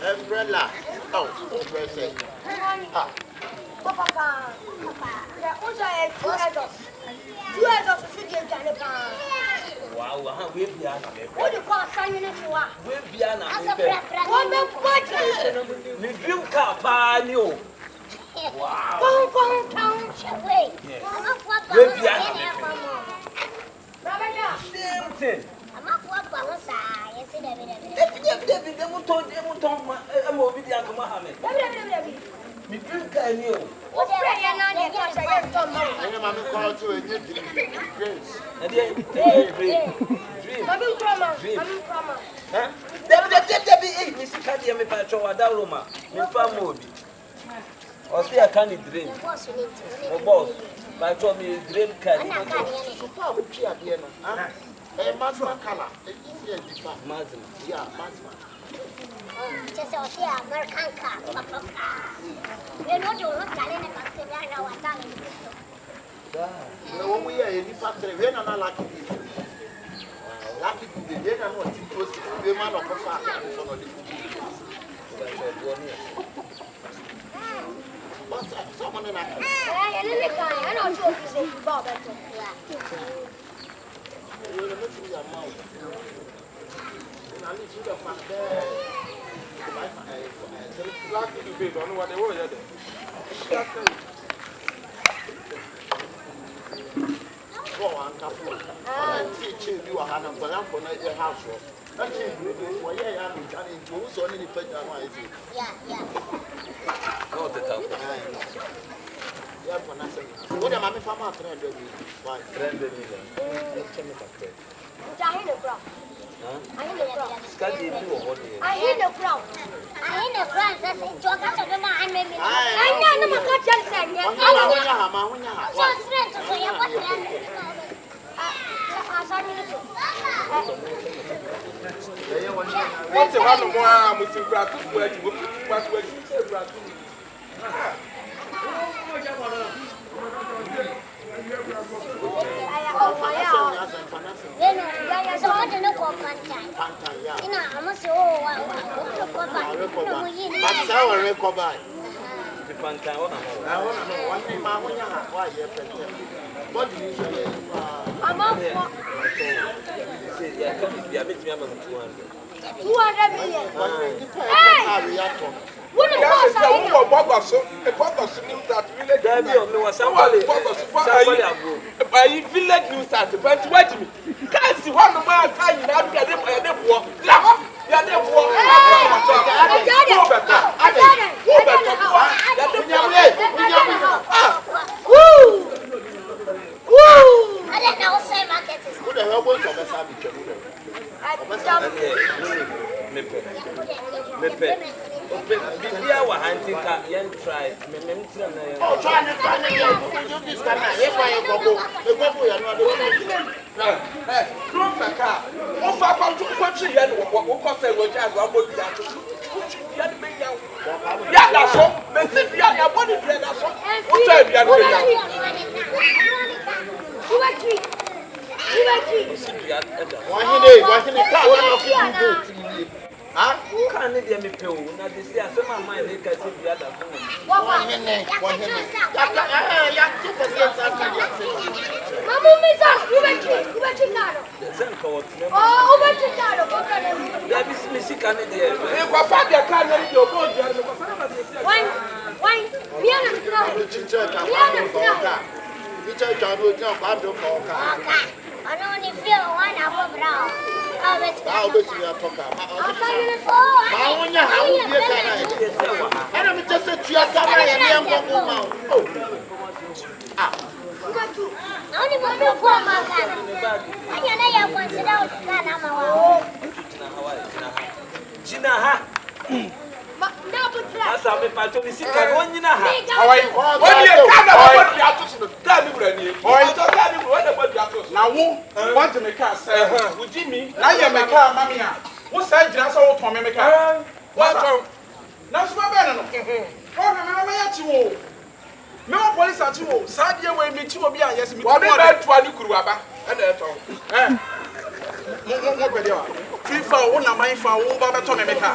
Umbrella. Oh, say. Papa. Yeah, what's that? 2 adults. 2 adults should get done. Wow, we be an What do you call signing it for? we be an One of what? me dream car panio. Wow. We be an same thing. David, they won't told them to I'm over the Mohammed. Me dream car new. What's that? And I'm called to a new dreams. And then dream. Huh? Debbie, Missy Cadia, me patrol, a Daloma, me family. Or see, I can't dream. Oh, boss, but told me dream can. Mazma color. Mazma. Yeah, Mazma. Just American car. You know, you're not telling about the No, we are in the factory. We are not lucky people. Lucky people, they are not close to the man of the family. Someone in a car. I don't know if you Bob. You're looking your mouth. And I need you to find there. Lucky to be on what they were there. Go on, Cafu. I'm teaching you a hand of Balam for your house. I'm teaching you for your young and who's only the pet. Yeah. No, the top. Yeah, for nothing. What am I from our friend? Why? I hear the crowd. Scotty, you or I hear the crowd. Says, "Talk to the man, I may be." I know my God just said, "Yeah, I know." Just friends to say, "What the hell?" What's the one more with the grass? Village news at the but wait me. Can't see one of my time you have to get them walk. Bibia wa hantika yen try me try na yen Oh try to do this time na e kwa go ya no ade no faka o fa kwa twi yen wo ko say wo ja go bobi ya to ya de ya ya da so me si ya ya body de da so o try bia de ya Wahine ka wona ku go ah kan ne de me pe o na de si asema man ne ka si bia da fun wahine ya 2% sa ka ya se Mamu misa, ubechi naro. zen ko ot me Oh, ubechi naro, boka ne. da bi si si kan ne de e kwa fa de ka na de o go je ko fa na se si Wine, miana mkra. chiche ka kwa do ka chiche ka do ka kwa do ka don't feel one hour brown. I'll bet you. I'll bet you are talking. I don't just say to your camera and young woman. Only one for my car. I know you consider Gina, that's how we fight to the sick. How are you now? Now, want to make us with Jimmy. Now you make car, Mamma. What's that? Just all for me, make car. What? Now, so I don't know. No police at you. Sadia will meet you. Yes, me. What about 20 Kuruaba? And that's all. FIFA, one of my father, one Baba Tommy Meka.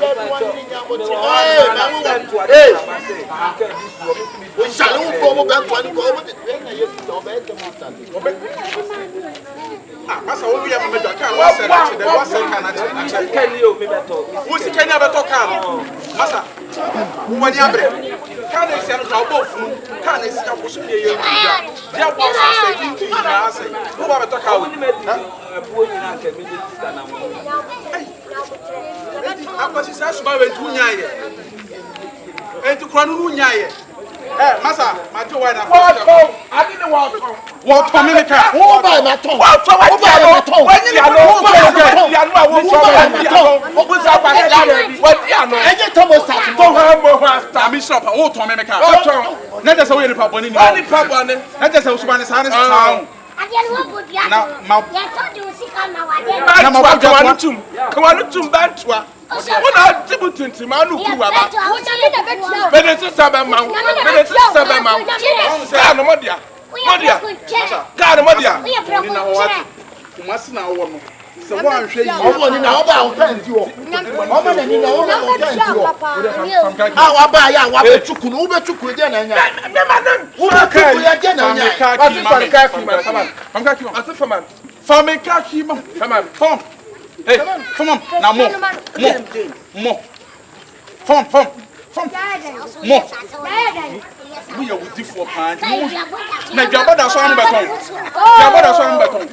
Hey, we shall look for about 20 gold. That's all we have made a car. What's the can you who's the can never talk out? Massa, when you have it, can they send our both? Can they see a pushing you? There was a saying to you, I say, who have a talk out? Because it's as well as Tunyaye. And to Kwanuyaye. Massa, my two and I didn't want what America. Oh, by my tongue. What my tongue? When you know what's up, what you Thomas Bishop, oh, Tom America. Let us away the papa. Let us also one is honest. Now, my what are you doing to Manu? But it's a seven mount. But it's a seven mount. Modia. God, Modia. You must now woman. So one say you want now about you. How about ya? What you could over to Kudan and Hey, come on, now more. Form. More. We are with different parts. Now, your brother saw him back home. Your brother saw him back home.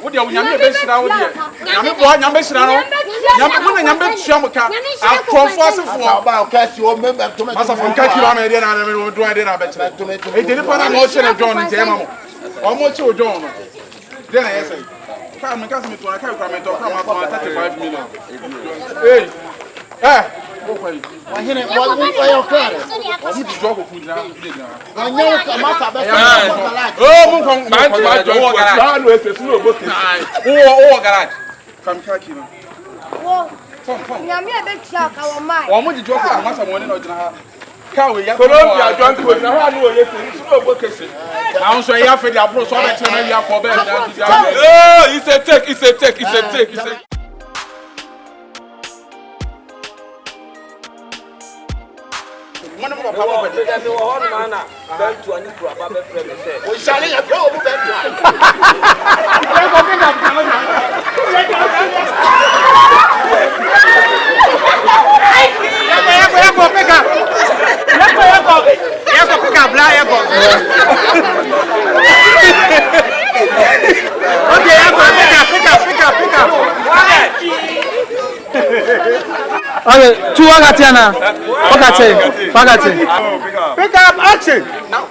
What do you have best now? Number one, number seven. Number Shamaka. I'll confess for about cast you remember to make us from Kakilama and I will do it. I bet you. It didn't put a motion of John and Jammo. Almost so John. Then I say, come and cast me to a car comment or come up 35 million. Hey, oh, Colombia drunk with no one will listen to I'm sorry, I feel the approach on it. It's a take. One of our power, but there's no one man. Then to any problem, we shall have problem. Okay, two Wakatiana. Pick up action. Now,